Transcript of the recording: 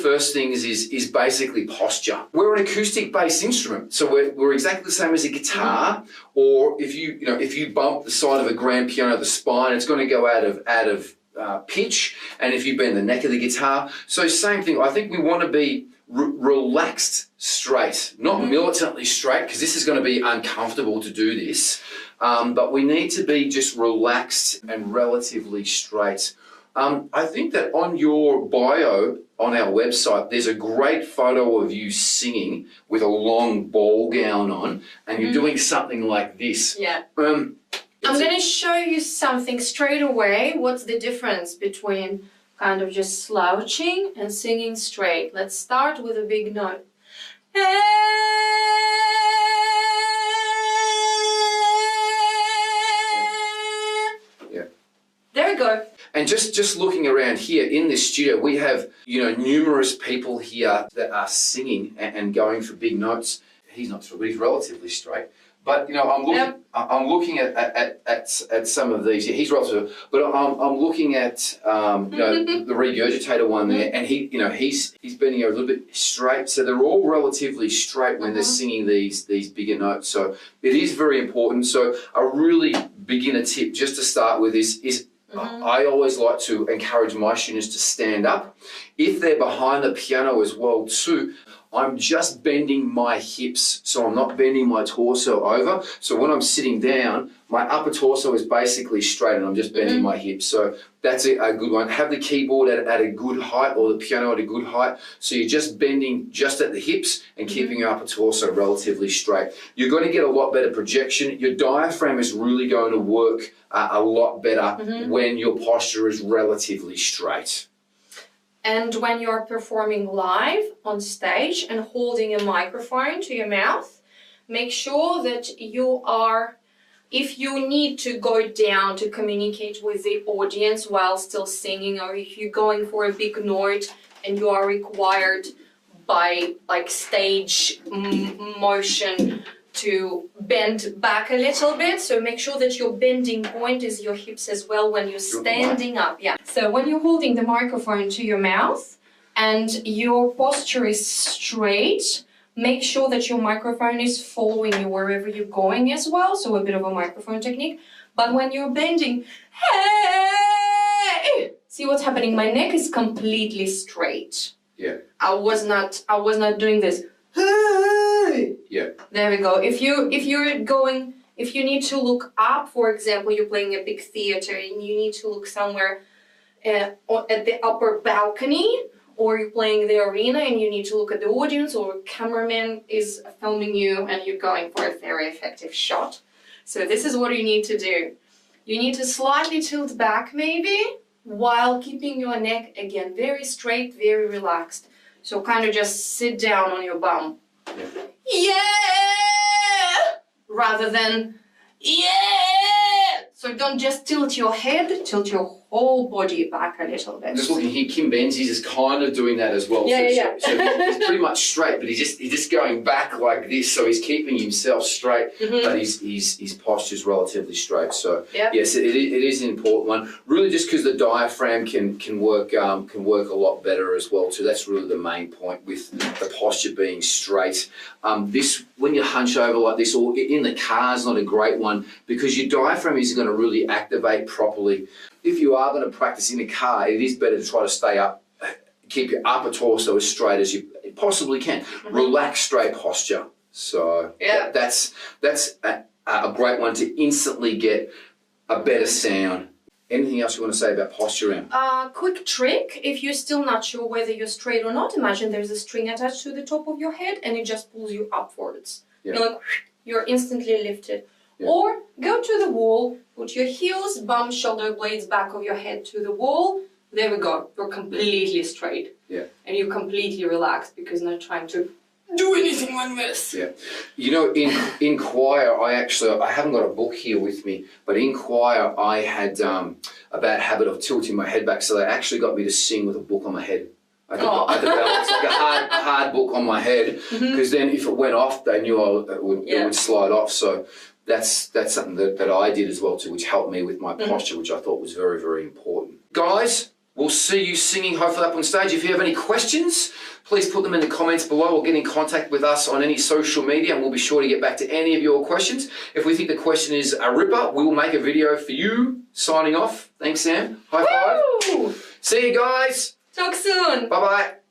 first things is basically posture. We're an acoustic-based instrument, so we're exactly the same as a guitar. Or if you bump the side of a grand piano, the spine, it's going to go out of pitch. And if you bend the neck of the guitar, so same thing. I think we want to be relaxed straight, not militantly straight, because this is going to be uncomfortable to do this. But we need to be just relaxed and relatively straight. I think that on your bio on our website, there's a great photo of you singing with a long ball gown on, and you're doing something like this. Yeah. I'm going to show you something straight away. What's the difference between kind of just slouching and singing straight? Let's start with a big note. Yeah. There we go. And just looking around here in this studio, we have, numerous people here that are singing and going for big notes. He's not straight, but he's relatively straight. But I'm looking at some of these. Yeah, he's relatively, but I'm looking at the regurgitator one there, and he's bending over a little bit straight. So they're all relatively straight when they're singing these bigger notes. So it is very important. So a really beginner tip just to start with is I always like to encourage my students to stand up. If they're behind the piano as well too, I'm just bending my hips, so I'm not bending my torso over. So when I'm sitting down, my upper torso is basically straight and I'm just bending my hips. So that's a good one. Have the keyboard at a good height, or the piano at a good height. So you're just bending just at the hips and keeping your upper torso relatively straight. You're going to get a lot better projection. Your diaphragm is really going to work a lot better when your posture is relatively straight. And when you're performing live on stage and holding a microphone to your mouth, make sure that you are, if you need to go down to communicate with the audience while still singing, or if you're going for a big note and you are required by stage motion to bend back a little bit, so make sure that your bending point is your hips as well when you're standing up. Yeah. So when you're holding the microphone to your mouth and your posture is straight, make sure that your microphone is following you wherever you're going as well, so a bit of a microphone technique. But when you're bending, hey, see what's happening? My neck is completely straight. Yeah. I was not doing this. Yeah. There we go. If you need to look up, for example, you're playing a big theater and you need to look somewhere at the upper balcony, or you're playing the arena and you need to look at the audience, or a cameraman is filming you and you're going for a very effective shot. So this is what you need to do. You need to slightly tilt back maybe, while keeping your neck, again, very straight, very relaxed. So kind of just sit down on your bum. Yeah! Rather than, yeah! So don't just tilt your head, tilt your whole body back a little bit. Just looking here, Kim Benzies is kind of doing that as well. Yeah. So he's pretty much straight, but he's just going back like this. So he's keeping himself straight, but his posture's relatively straight. So yes, it is an important one. Really, just because the diaphragm can work a lot better as well too. That's really the main point with the posture being straight. This, when you hunch over like this, or in the car, is not a great one because your diaphragm isn't going to really activate properly. If you are going to practice in a car, it is better to try to stay up, keep your upper torso as straight as you possibly can. Relax, straight posture. So that's a great one to instantly get a better sound. Anything else you want to say about posture, Em? Quick trick, if you're still not sure whether you're straight or not, imagine there's a string attached to the top of your head and it just pulls you upwards. You're instantly lifted. Yeah. Or go to the wall, put your heels, bum, shoulder blades, back of your head to the wall. There we go. You're completely straight. Yeah. And you're completely relaxed because you're not trying to do anything like this. Yeah. You know, in choir, I haven't got a book here with me, but in choir I had a bad habit of tilting my head back, so they actually got me to sing with a book on my head. I had to balance like a hard book on my head, because then if it went off, they knew it would slide off. So that's something that I did as well too, which helped me with my posture, which I thought was very, very important. Guys, We'll see you singing, hopefully up on stage. If you have any questions, please put them in the comments below or get in contact with us on any social media and we'll be sure to get back to any of your questions. If we think the question is a ripper, we will make a video for you. Signing off. Thanks, Sam. High five. Woo! See you guys. Talk soon. Bye-bye.